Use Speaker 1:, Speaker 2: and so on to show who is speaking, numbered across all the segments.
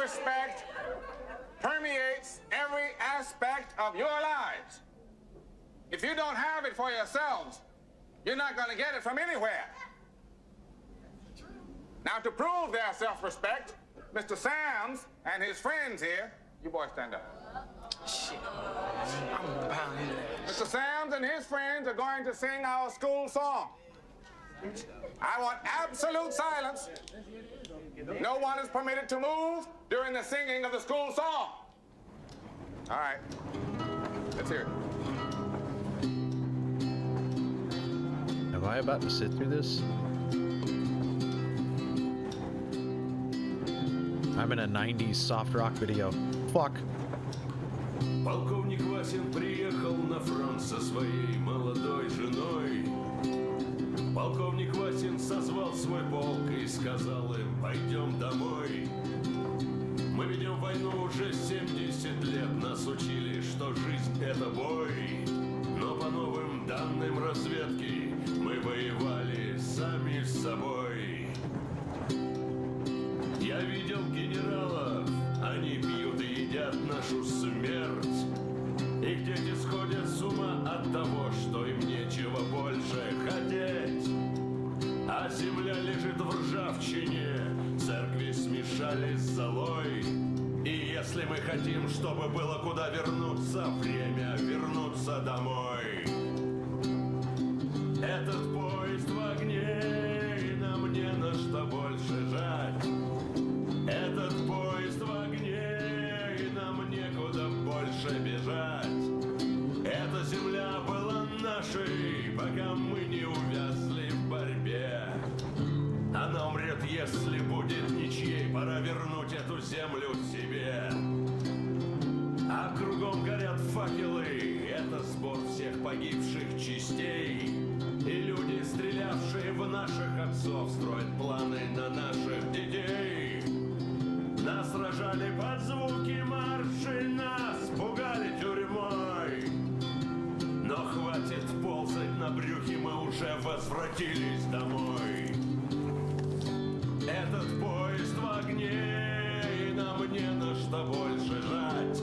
Speaker 1: self-respect permeates every aspect of your lives. If you don't have it for yourselves, you're not going to get it from anywhere. Now, to prove their self-respect, Mr. Sams and his friends here, you boys stand up.
Speaker 2: Shit. I'm bound into that.
Speaker 1: Mr. Sams and his friends are going to sing our school song. I want absolute silence. No one is permitted to move during the singing of the school song. All right. Let's hear it.
Speaker 3: Am I about to sit through this? I'm in a 90s soft rock video. Fuck.
Speaker 4: Полковник Васин приехал на фронт со своей молодой женой. Полковник Васин созвал свой полк и сказал им: пойдем домой. Мы ведем войну уже 70 лет, нас учили, что жизнь это бой. Но по новым данным разведки мы воевали сами с собой. Я видел генералов, они пьют и едят нашу смерть. Их дети сходят с ума от того, что им нечего больше хотеть. А земля лежит в ржавчине, церкви смешались с золой. И если мы хотим, чтобы было куда вернуться, время вернуться домой. Этот поезд в огне, и нам не на что больше жать. Этот поезд в огне, и нам некуда больше бежать. Эта земля была нашей, пока мы не увязли в борьбе. Она умрет, если будет ничьей, пора вернуть эту землю себе. А кругом горят факелы, это сбор всех погибших частей. И люди, стрелявшие в наших отцов, строят планы на наших детей. Нас сражали под звуки маршей, нас пугали тюрьмой. Но хватит ползать на брюхе, мы уже возвратились домой. Этот поезд в огне, и нам не на что больше жать.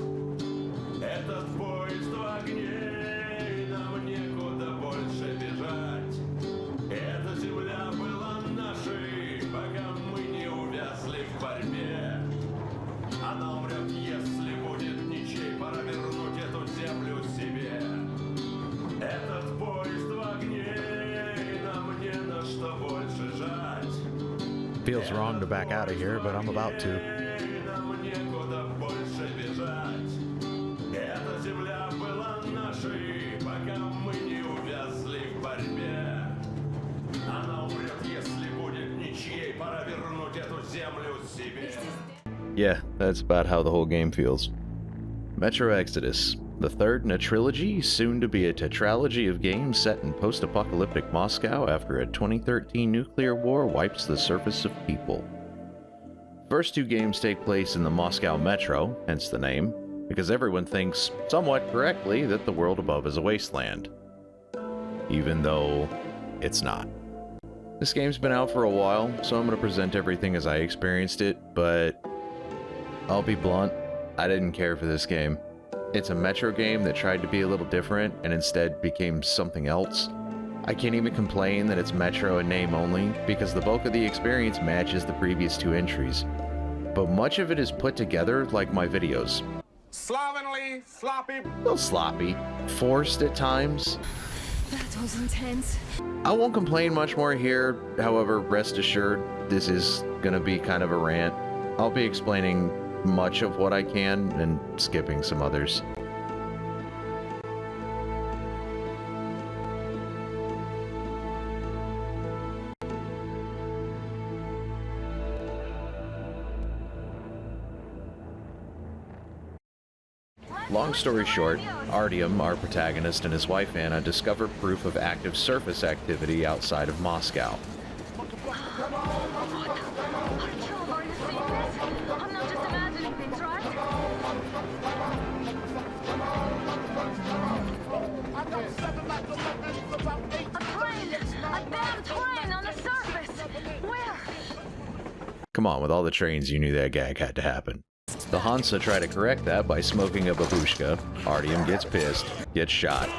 Speaker 4: Этот поезд в огне, и нам некуда больше бежать. Эта земля была нашей, пока мы не увязли в борьбе. Она умрет, если будет ничей, пора вернуть эту землю себе. Этот поезд в огне, и нам не на что больше жать.
Speaker 3: Feels wrong to back out of here, but I'm about to.
Speaker 4: Нам некуда больше бежать. Эта земля была нашей, пока мы не увязли в борьбе. Она умрет, если будет ничьей, пора вернуть эту землю себе.
Speaker 3: Yeah, that's about how the whole game feels. Metro Exodus, the third in a trilogy, soon to be a tetralogy of games set in post-apocalyptic Moscow after a 2013 nuclear war wipes the surface of people. First two games take place in the Moscow Metro, hence the name, because everyone thinks, somewhat correctly, that the world above is a wasteland. Even though it's not. This game's been out for a while, so I'm going to present everything as I experienced it, but I'll be blunt, I didn't care for this game. It's a Metro game that tried to be a little different and instead became something else. I can't even complain that it's Metro in name only, because the bulk of the experience matches the previous two entries. But much of it is put together like my videos.
Speaker 1: Slovenly, sloppy.
Speaker 3: A little sloppy, forced at times.
Speaker 5: That was intense.
Speaker 3: I won't complain much more here, however, rest assured, this is gonna be kind of a rant. I'll be explaining much of what I can and skipping some others. Long story short, Artyom, our protagonist, and his wife Anna discover proof of active surface activity outside of Moscow. Come on, with all the trains, you knew that gag had to happen. The Hansa try to correct that by smoking a babushka. Artyom gets pissed, gets shot.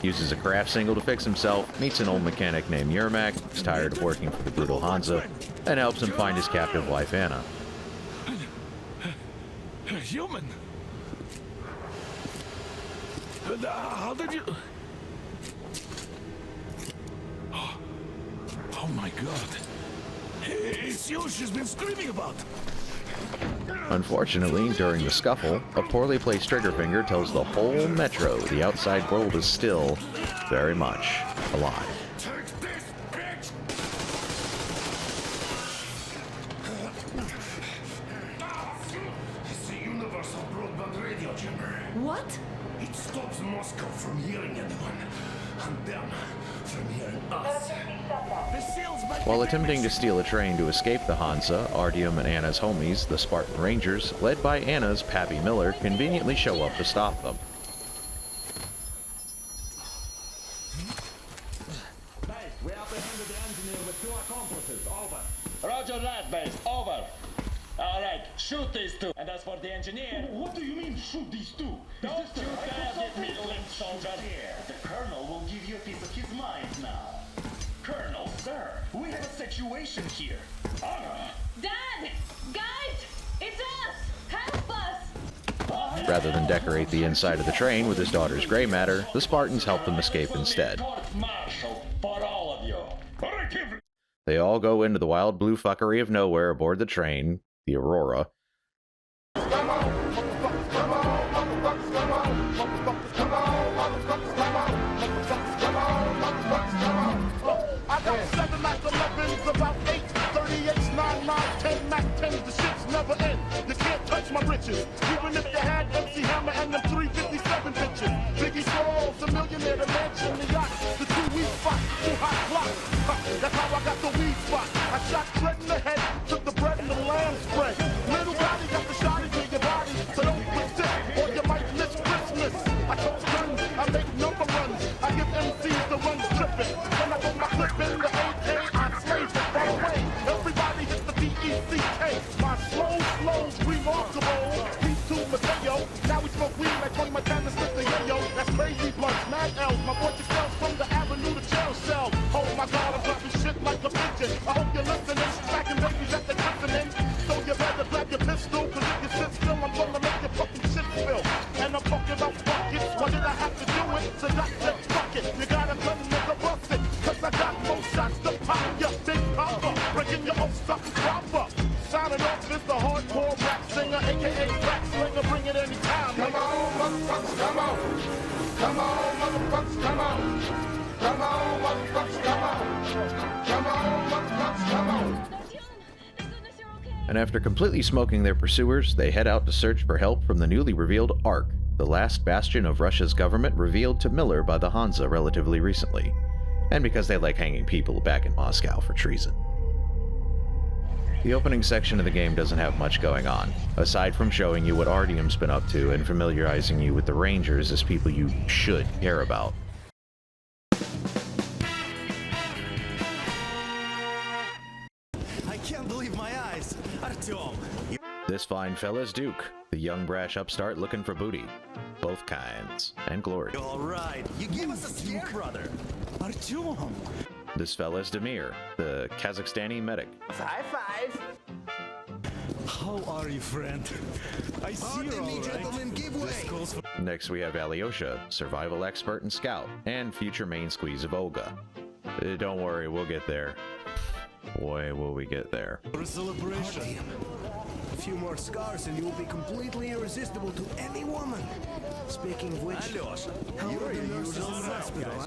Speaker 3: Uses a craft single to fix himself, meets an old mechanic named Yermak, who's tired of working for the brutal Hansa, and helps him find his captive wife Anna.
Speaker 4: A human? How did you... Oh my god. It's you she's been screaming about.
Speaker 3: Unfortunately, during the scuffle, a poorly placed trigger finger tells the whole Metro the outside world is still very much alive.
Speaker 4: Take this, bitch! It's a universal broadband radio jammer.
Speaker 5: What?
Speaker 4: It stops Moscow from hearing anyone, and them from hearing us. The seals might
Speaker 3: While
Speaker 4: be
Speaker 3: attempting to steal a train to escape the Hansa, Artyom and Anna's homies, the Spartan Rangers, led by Anna's Pappy Miller, conveniently show up to stop them.
Speaker 6: Base, we apprehended the engineer with 2 accomplices. Over.
Speaker 7: Roger that, base. Over. All right, shoot these 2. And as for the engineer...
Speaker 6: What do you mean, shoot these 2?
Speaker 7: Don't you dare get me linked, soldier.
Speaker 6: The Colonel will give you a piece of his mind now. Colonel, sir, we have a situation here.
Speaker 5: Dad! Guys! It's us! Help us!
Speaker 3: Rather than decorate the inside of the train with his daughter's gray matter, the Spartans help them escape instead.
Speaker 7: Court-martial for all of you.
Speaker 3: They all go into the wild blue fuckery of nowhere aboard the train, the Aurora.
Speaker 8: I got 7 Mac 11s, about 8, 38s, 9 miles, 10 Mac 10s, the shits never end. You can't touch my riches, even if you had MC Hammer and them 357 bitches. Biggie Smalls, a millionaire, the mansion, the yacht, the 2 weed spot, 2 hot blocks. That's how I got the weed spot. I shot Fred in the head, took the bread and the lamb spread. Little body got the shot into your body, so don't resist, or you might miss Christmas. I took guns, I make number runs, I give MCs the runs tripping. When I put my clip in the AK, I slaves it far away. Everybody hit the D-E-C-K. My slow's remarkable. P2 Mateo, now we smoke weed like Tony Montana, Sister Yayo. That's crazy blunts, mad L's. My boy sells from the avenue to jail cell. Oh my God, I'm dropping shit like a pigeon. I hope you're listening, smacking babies that they're listening. So you better grab your pistol, cause if you sit still, I'm gonna make your fucking shit spill. And I'm talking about buckets, why did I have to do it? So that's just fuck it, you gotta come nigga bust it. Cause I got more shots to pop your big papa, breaking your own something proper. Signing off is the hardcore rap singer, aka rap slinger, bring it anytime. Come on, motherfuckers, come on. Come on, motherfuckers, come on. Come on, motherfuckers, come on. Come on, motherfuckers, come on.
Speaker 3: And after completely smoking their pursuers, they head out to search for help from the newly revealed ARC, the last bastion of Russia's government revealed to Miller by the Hansa relatively recently, and because they like hanging people back in Moscow for treason. The opening section of the game doesn't have much going on, aside from showing you what Artyom's been up to and familiarizing you with the Rangers as people you should care about.
Speaker 9: I can't believe my eyes. Artyom!
Speaker 3: This fine fella's Duke, the young brash upstart looking for booty. Both kinds, and glory.
Speaker 9: All right, you give us a scare, brother. Artyom!
Speaker 3: This fella's Demir, the Kazakhstani medic.
Speaker 9: High five! How are you, friend? I see you're all right. This calls for...
Speaker 3: Next we have Alyosha, survival expert and scout, and future main squeeze of Olga. Don't worry, we'll get there. Boy, will we get there.
Speaker 9: a celebration.
Speaker 10: A few more scars and you will be completely irresistible to any woman. Speaking of which, how are the nurses in the hospital?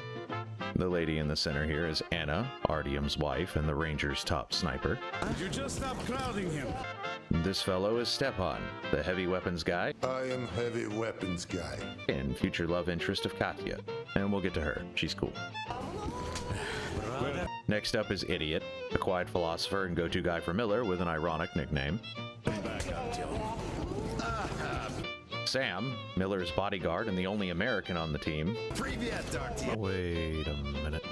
Speaker 3: The lady in the center here is Anna, Artyom's wife and the Rangers' top sniper.
Speaker 4: You just stop crowding him.
Speaker 3: This fellow is Stepan, the heavy weapons guy,
Speaker 11: I am heavy weapons guy.
Speaker 3: and future love interest of Katya. And we'll get to her, she's cool. Next up is Idiot, a quiet philosopher and go-to guy for Miller with an ironic nickname. Sam, Miller's bodyguard and the only American on the team. Wait a minute.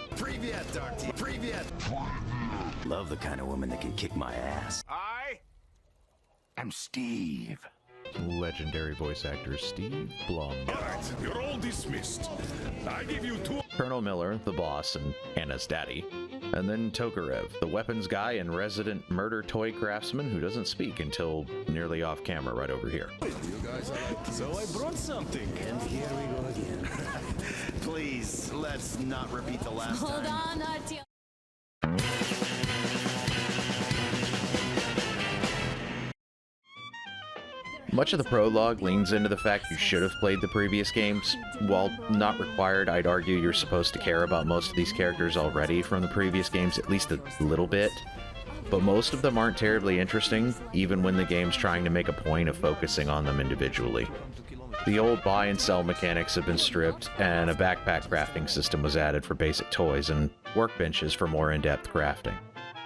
Speaker 10: Love the kind of woman that can kick my ass.
Speaker 4: I
Speaker 8: I'm Steve.
Speaker 3: Legendary voice actor Steve Blum.
Speaker 8: Alright, you're all dismissed. I give you 2.
Speaker 3: Colonel Miller, the boss, and Anna's daddy. And then Tokarev, the weapons guy and resident murder toy craftsman who doesn't speak until nearly off camera right over here.
Speaker 9: So I brought something.
Speaker 10: And here we go again.
Speaker 6: Please, let's not repeat the last
Speaker 5: Hold
Speaker 6: time.
Speaker 5: on, Artyom.
Speaker 3: Much of the prologue leans into the fact you should have played the previous games. While not required, I'd argue you're supposed to care about most of these characters already from the previous games, at least a little bit. But most of them aren't terribly interesting, even when the game's trying to make a point of focusing on them individually. The old buy and sell mechanics have been stripped, and a backpack crafting system was added for basic toys and workbenches for more in-depth crafting.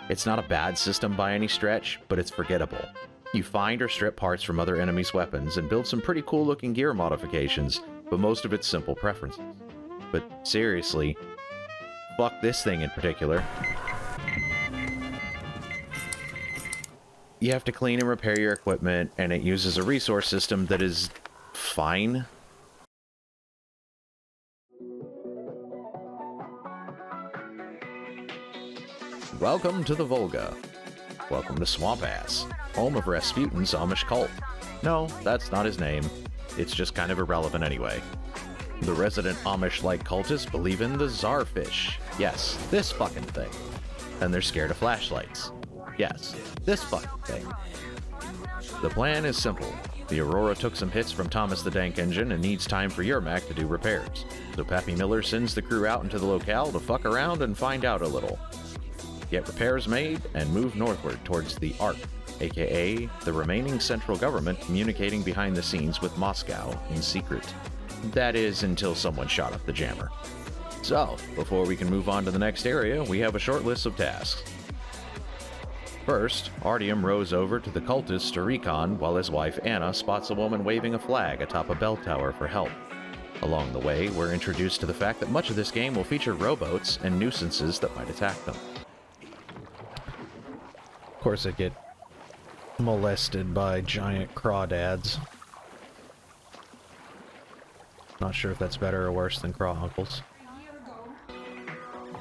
Speaker 3: It's not a bad system by any stretch, but it's forgettable. You find or strip parts from other enemies' weapons and build some pretty cool looking gear modifications, but most of it's simple preferences. But seriously, fuck this thing in particular. You have to clean and repair your equipment, and it uses a resource system that is fine. Welcome to the Volga. Welcome to Swamp Ass, home of Rasputin's Amish cult. No, that's not his name. It's just kind of irrelevant anyway. The resident Amish-like cultists believe in the Czarfish. Yes, this fucking thing. And they're scared of flashlights. Yes, this fucking thing. The plan is simple. The Aurora took some hits from Thomas the Tank Engine and needs time for Yermak to do repairs. So Pappy Miller sends the crew out into the locale to fuck around and find out a little. Get repairs made and move northward towards the ARC, aka the remaining central government communicating behind the scenes with Moscow in secret. That is, until someone shot up the jammer. So, before we can move on to the next area, we have a short list of tasks. First, Artyom rows over to the cultists to recon while his wife Anna spots a woman waving a flag atop a bell tower for help. Along the way, we're introduced to the fact that much of this game will feature rowboats and nuisances that might attack them. Of course, I get molested by giant crawdads. Not sure if that's better or worse than craw uncles.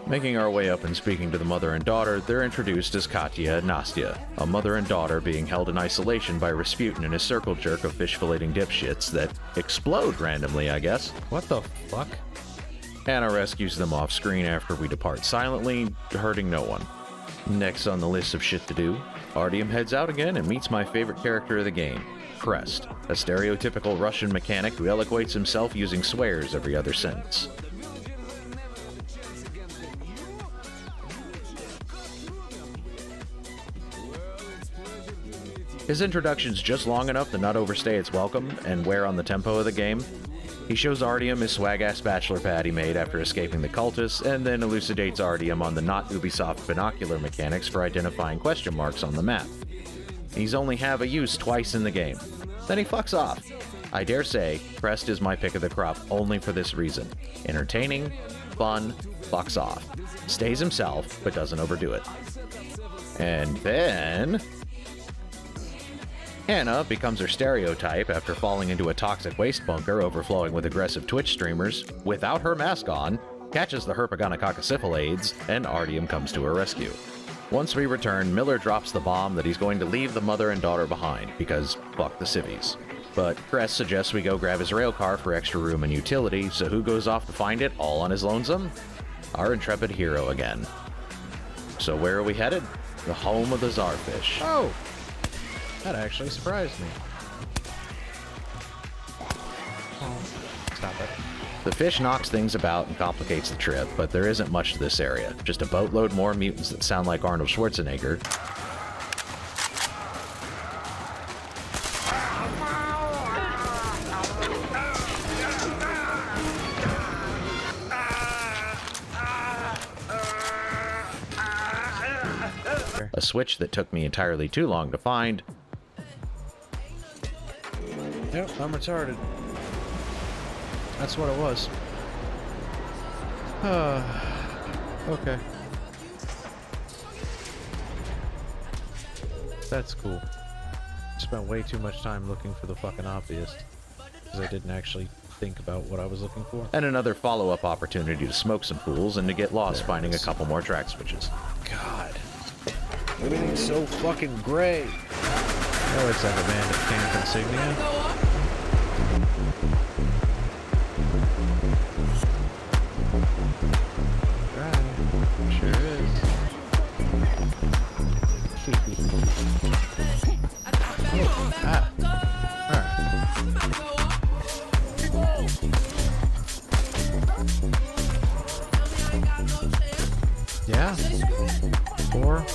Speaker 3: Making our way up and speaking to the mother and daughter, they're introduced as Katya and Nastya, a mother and daughter being held in isolation by Rasputin and his circle jerk of fish-filleting dipshits that explode randomly, I guess. What the fuck? Anna rescues them off screen after we depart silently, hurting no one. Next on the list of shit to do, Artyom heads out again and meets my favorite character of the game, Crest, a stereotypical Russian mechanic who eloquates himself using swears every other sentence. His introduction's just long enough to not overstay its welcome and wear on the tempo of the game. He shows Artyom his swag-ass bachelor pad he made after escaping the cultists, and then elucidates Artyom on the not Ubisoft binocular mechanics for identifying question marks on the map. He's only have a use twice in the game. Then he fucks off. I dare say, Crest is my pick of the crop only for this reason. Entertaining, fun, fucks off. Stays himself, but doesn't overdo it. And then Anna becomes her stereotype after falling into a toxic waste bunker overflowing with aggressive Twitch streamers without her mask on, catches the herpagonicoccus, and Artyom comes to her rescue. Once we return, Miller drops the bomb that he's going to leave the mother and daughter behind, because fuck the civvies. But Crest suggests we go grab his rail car for extra room and utility, so who goes off to find it all on his lonesome? Our intrepid hero again. So where are we headed? The home of the Czarfish. Oh! That actually surprised me. Oh, stop it. The fish knocks things about and complicates the trip, but there isn't much to this area. Just a boatload more mutants that sound like Arnold Schwarzenegger. A switch that took me entirely too long to find. Yep, I'm retarded. That's what it was. Okay. That's cool. Just
Speaker 12: spent way too much time looking for the fucking obvious. Because I didn't actually think about what I was looking for.
Speaker 3: And another follow-up opportunity to smoke some fools and to get lost finding a couple more track switches.
Speaker 12: God. Everything's so fucking gray. Oh, it's like a bandit camp insignia. Right. Sure is. Oh, ah. Yeah. 4.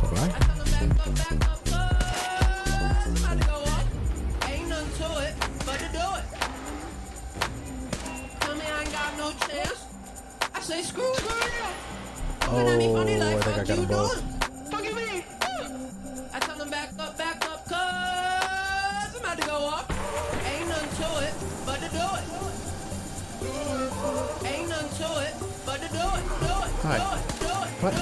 Speaker 12: Bye.
Speaker 13: Ain't nothing to it but to do it. Tell me I ain't got no chance. I say screw it.
Speaker 12: Oh, I think I got them both.
Speaker 13: Fuck you mean? I tell them back up, cause I'm about to go up. Ain't nothing to it but to do it. Ain't nothing to it but to do it.
Speaker 12: Hi. What?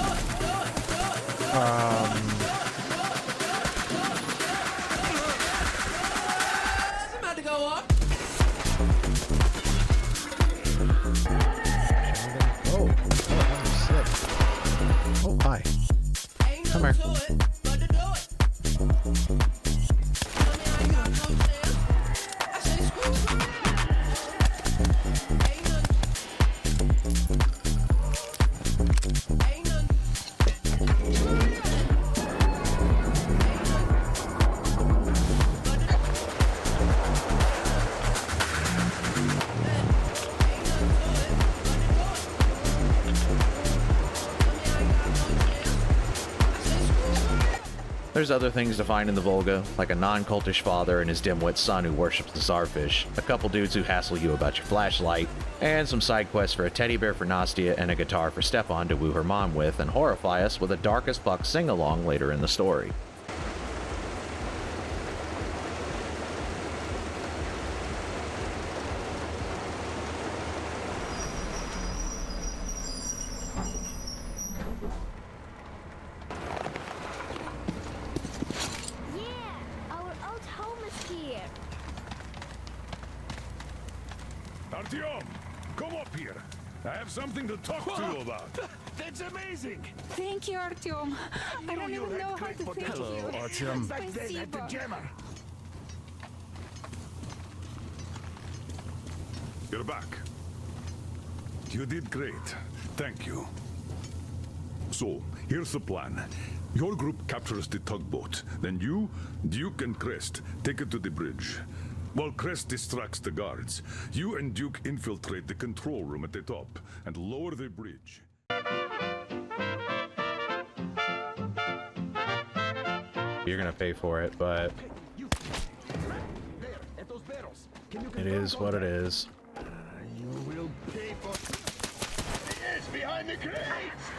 Speaker 13: I'm about to go up.
Speaker 12: Oh, oh, hi. Come here.
Speaker 3: There's other things to find in the Volga, like a non-cultish father and his dimwit son who worships the Tsarfish, a couple dudes who hassle you about your flashlight, and some side quests for a teddy bear for Nastia and a guitar for Stepan to woo her mom with and horrify us with a dark as fuck sing-along later in the story.
Speaker 4: Artyom, come up here. I have something to talk to you about.
Speaker 9: That's amazing.
Speaker 5: Thank you, Artyom. I don't even know how to thank
Speaker 9: Hello,
Speaker 5: you.
Speaker 9: Artyom.
Speaker 5: Back then at the
Speaker 9: Gemma.
Speaker 4: You're back. You did great. Thank you. So, here's the plan. Your group captures the tugboat. Then you, Duke, and Crest take it to the bridge. While Crest distracts the guards, you and Duke infiltrate the control room at the top and lower the bridge.
Speaker 12: You're gonna pay for it, but it is what it is.
Speaker 9: You will pay for.
Speaker 4: It's behind the crates!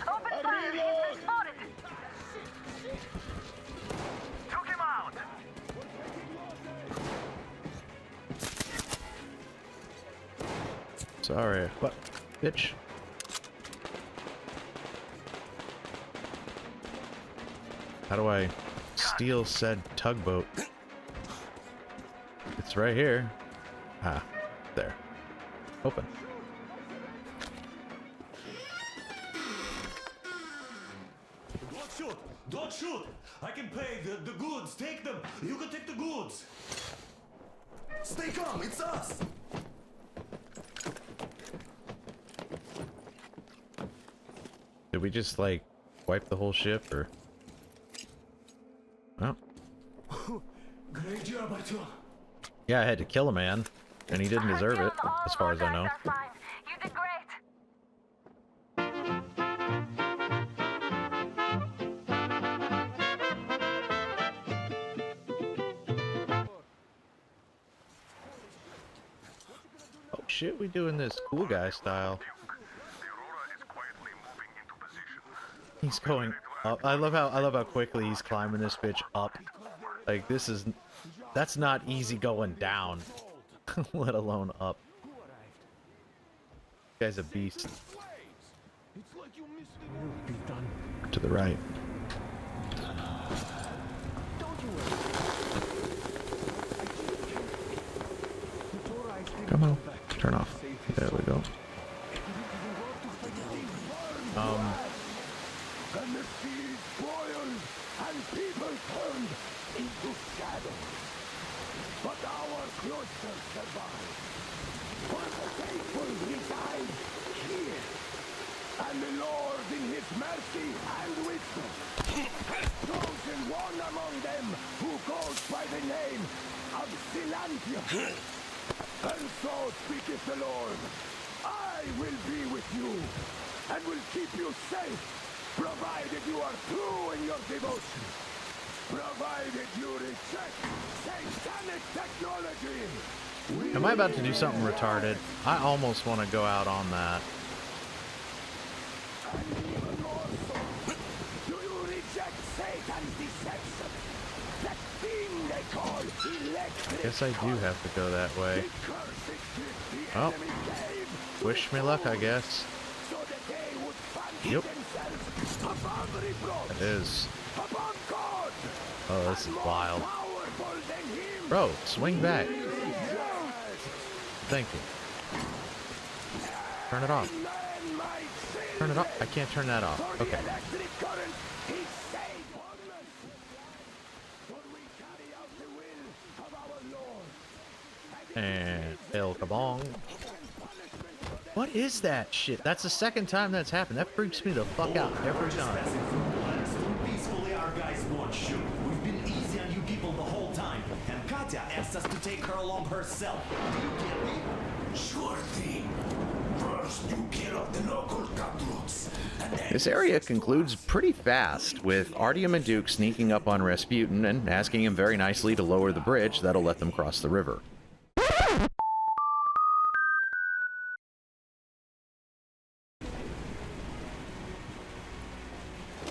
Speaker 5: Open fire! He's been spotted!
Speaker 6: Took him out.
Speaker 12: Sorry. What? Bitch. How do I steal said tugboat? It's right here. Ah, there. Open.
Speaker 6: Don't shoot! Don't shoot! I can pay the goods. Take them. You can take the goods.
Speaker 10: Stay calm, it's us!
Speaker 12: Did we just, like, wipe the whole ship, or? Oh.
Speaker 6: Great job, Artyom.
Speaker 12: Yeah, I had to kill a man, and he didn't deserve it, as far as I know.
Speaker 5: You did great.
Speaker 12: Oh shit, we doing this cool guy style. He's going up. I love how quickly he's climbing this bitch up. Like, that's not easy going down, let alone up. This guy's a beast. To the right.
Speaker 3: Turn off. There we go.
Speaker 8: And the seas boiled, and people turned into shadow. But our cloisters survived. For the faithful reside here. And the Lord in his mercy and wisdom has chosen one among them who goes by the name of Silantia. And so speaketh the Lord, I will be with you, and will keep you safe, provided you are true in your devotion. Provided you reject satanic technology.
Speaker 12: Am I about to do something retarded? I almost want to go out on that.
Speaker 8: Do you reject Satan's deception? That thing they call electric.
Speaker 12: Guess I do have to go that way. Oh. Wish me luck, I guess. Yep. It is. Oh, this is wild. Bro, swing back. Thank you. Turn it off. Turn it off. I can't turn that off. Okay. And El Kabong. What is that shit? That's the second time that's happened. That freaks me the fuck out every time.
Speaker 6: Peacefully, our guys won't shoot. We've been easy on you people the whole time, and Katya asked us to take her along herself. Do you get me?
Speaker 8: Sure thing. First, you kill off the local cutthroats.
Speaker 3: This area concludes pretty fast, with Artyom and Duke sneaking up on Rasputin and asking him very nicely to lower the bridge that'll let them cross the river.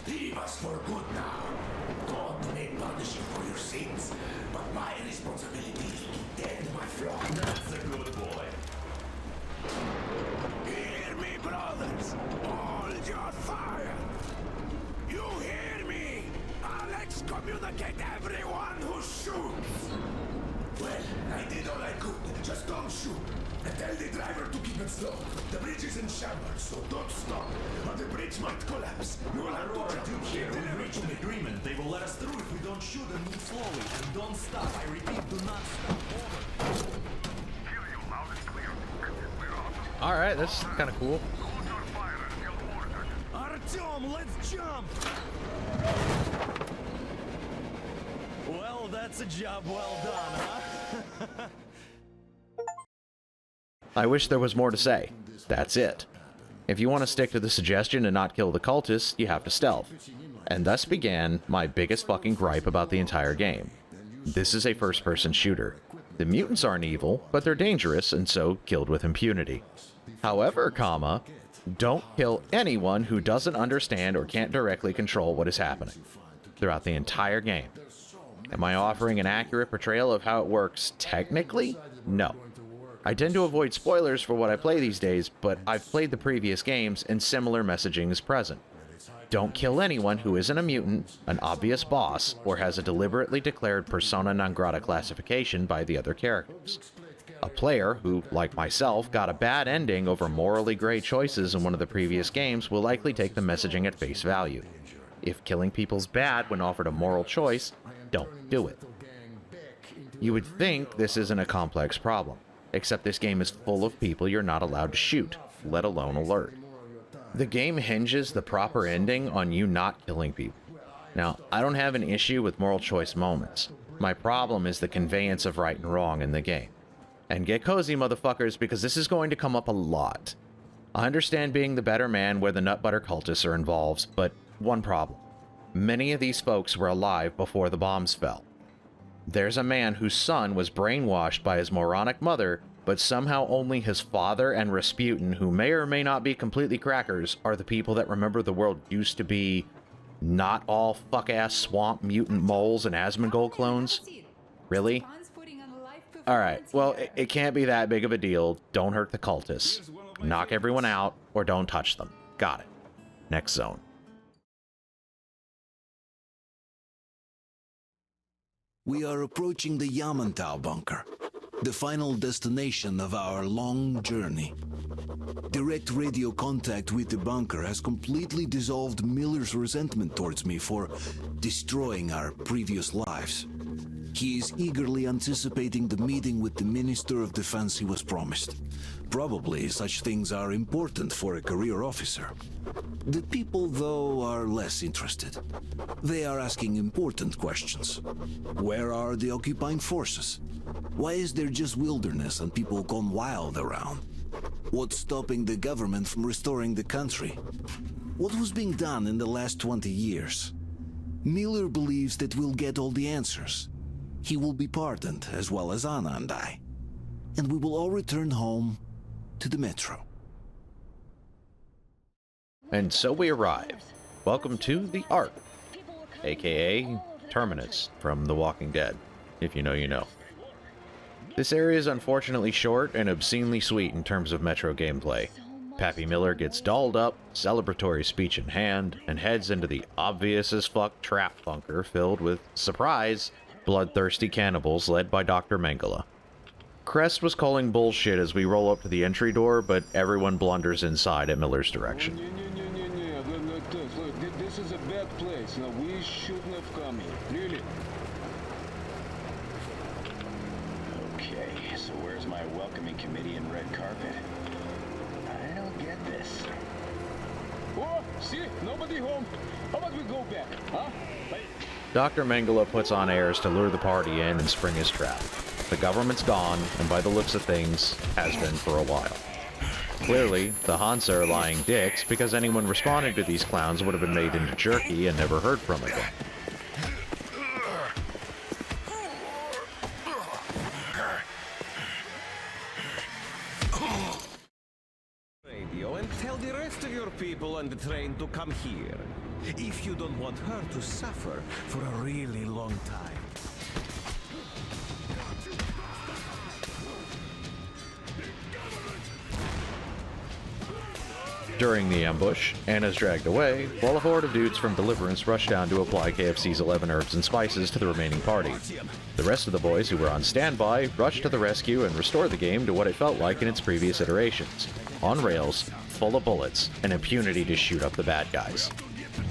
Speaker 8: Leave us for good now. God may punish you for your sins, but my responsibility is to tend my flock.
Speaker 6: That's a good boy.
Speaker 8: Hear me, brothers. Hold your fire. You hear me? I'll excommunicate everyone who shoots. Well, I did all I could. Just don't shoot. And tell the driver to keep it slow. The bridge is in shambles, so don't stop. Or the bridge might collapse. You will have to jump
Speaker 6: Here, we reached an agreement. They will let us through if we don't shoot and move slowly. And don't stop. I repeat, do not stop. Over.
Speaker 12: Alright, that's kind of cool.
Speaker 9: Artyom, let's jump! Well, that's a job well done, huh?
Speaker 3: I wish there was more to say. That's it. If you want to stick to the suggestion and not kill the cultists, you have to stealth. And thus began my biggest fucking gripe about the entire game. This is a first-person shooter. The mutants aren't evil, but they're dangerous and so killed with impunity. However, don't kill anyone who doesn't understand or can't directly control what is happening throughout the entire game. Am I offering an accurate portrayal of how it works technically? No. I tend to avoid spoilers for what I play these days, but I've played the previous games and similar messaging is present. Don't kill anyone who isn't a mutant, an obvious boss, or has a deliberately declared persona non grata classification by the other characters. A player who, like myself, got a bad ending over morally gray choices in one of the previous games will likely take the messaging at face value. If killing people's bad when offered a moral choice, don't do it. You would think this isn't a complex problem, except this game is full of people you're not allowed to shoot, let alone alert. The game hinges the proper ending on you not killing people. Now, I don't have an issue with moral choice moments. My problem is the conveyance of right and wrong in the game. And get cozy, motherfuckers, because this is going to come up a lot. I understand being the better man where the nutbutter cultists are involved, but one problem. Many of these folks were alive before the bombs fell. There's a man whose son was brainwashed by his moronic mother, but somehow only his father and Rasputin, who may or may not be completely crackers, are the people that remember the world used to be not all fuck-ass swamp mutant moles and Asmongold clones. Really? Alright, well, it can't be that big of a deal. Don't hurt the cultists. Knock everyone out, or don't touch them. Got it. Next zone.
Speaker 10: We are approaching the Yamantau bunker. the final destination of our long journey. Direct radio contact with the bunker has completely dissolved Miller's resentment towards me for destroying our previous lives. He is eagerly anticipating the meeting with the Minister of Defense he was promised. Probably such things are important for a career officer. The people, though, are less interested. They are asking important questions. Where are the occupying forces? Why is there just wilderness and people gone wild around? What's stopping the government from restoring the country? What was being done in the last 20 years? Miller believes that we'll get all the answers. He will be pardoned, as well as Anna and I. And we will all return home to the Metro.
Speaker 3: And so we arrive. Welcome to the Ark, aka Terminus from The Walking Dead. If you know, you know. This area is unfortunately short and obscenely sweet in terms of Metro gameplay. Pappy Miller gets dolled up, celebratory speech in hand, and heads into the obvious-as-fuck trap bunker filled with, surprise, bloodthirsty cannibals led by Dr. Mengele. Crest was calling bullshit as we roll up to the entry door, but everyone blunders inside at Miller's direction.
Speaker 7: Look, this is a bad place. No, we shouldn't have come here. Really? Okay, so where's my welcoming committee and red carpet? I don't get this. Oh, see? Nobody home. How about we go back, huh?
Speaker 3: Dr. Mengele puts on airs to lure the party in and spring his trap. The government's gone, and by the looks of things, has been for a while. Clearly, the Hansa are lying dicks because anyone responding to these clowns would have been made into jerky and never heard from again.
Speaker 14: Radio and tell the rest of your people on the train to come here. If you don't want her to suffer for a really long time.
Speaker 3: During the ambush, Anna's dragged away, while a horde of dudes from Deliverance rush down to apply KFC's 11 herbs and spices to the remaining party. The rest of the boys who were on standby rush to the rescue and restore the game to what it felt like in its previous iterations. On rails, full of bullets, and impunity to shoot up the bad guys.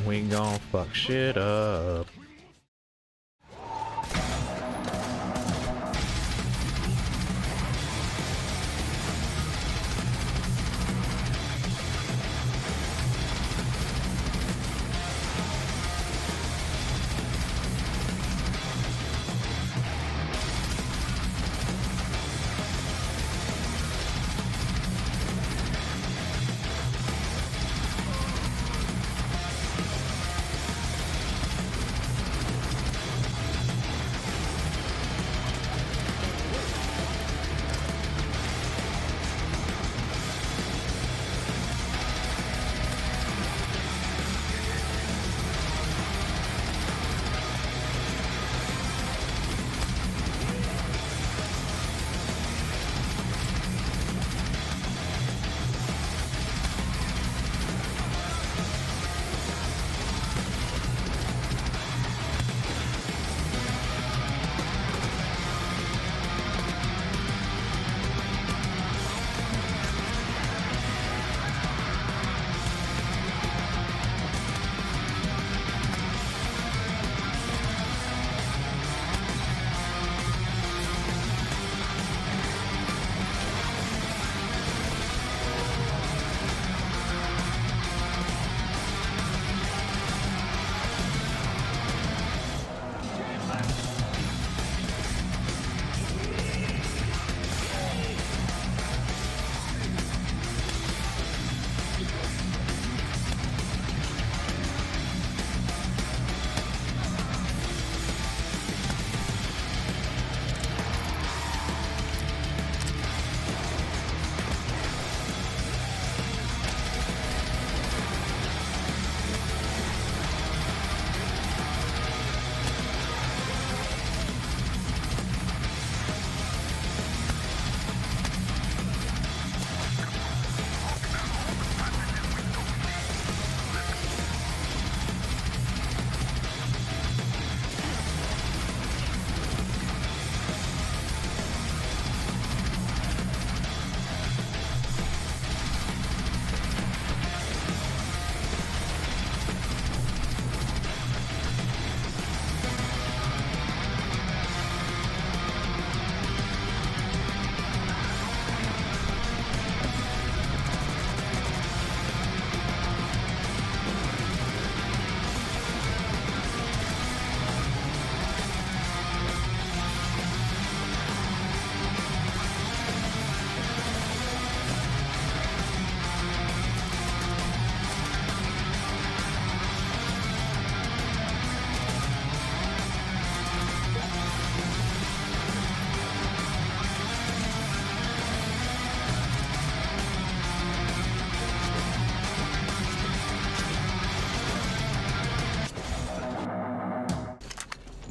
Speaker 12: We gon' fuck shit up.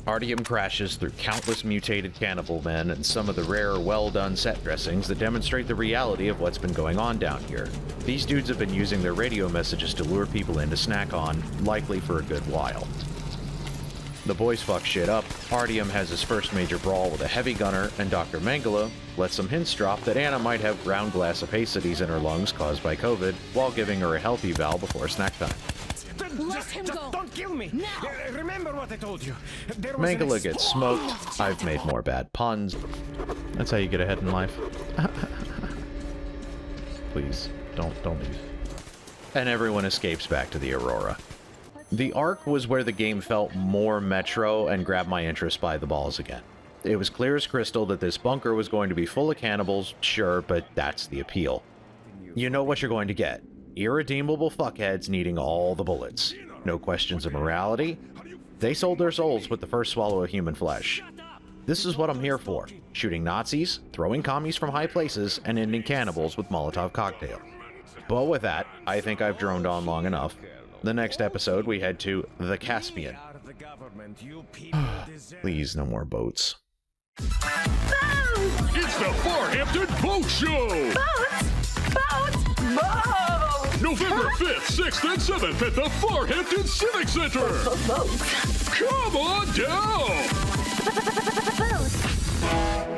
Speaker 3: Artyom crashes through countless mutated cannibal men and some of the rare, well-done set dressings that demonstrate the reality of what's been going on down here. These dudes have been using their radio messages to lure people in to snack on, likely for a good while. The boys fuck shit up, Artyom has his first major brawl with a heavy gunner, and Dr. Mengele lets some hints drop that Anna might have ground glass opacities in her lungs caused by COVID, while giving her a health eval before snack time.
Speaker 14: Just don't kill me! Remember what I told you.
Speaker 3: Mengele gets smoked. I've made more bad puns. That's how you get ahead in life. Please, don't leave. And everyone escapes back to the Aurora. The Ark was where the game felt more Metro and grabbed my interest by the balls again. It was clear as crystal that this bunker was going to be full of cannibals, sure, but that's the appeal. You know what you're going to get. Irredeemable fuckheads needing all the bullets. No questions of morality. They sold their souls with the first swallow of human flesh. This is what I'm here for. Shooting Nazis, throwing commies from high places, and ending cannibals with Molotov cocktail. But with that, I think I've droned on long enough. The next episode, we head to the Caspian. Please, no more boats.
Speaker 8: It's the Farhampton Boat Show!
Speaker 5: Boats!
Speaker 8: November 5th, 6th, and 7th at the Farhampton Civic Center! Come on down!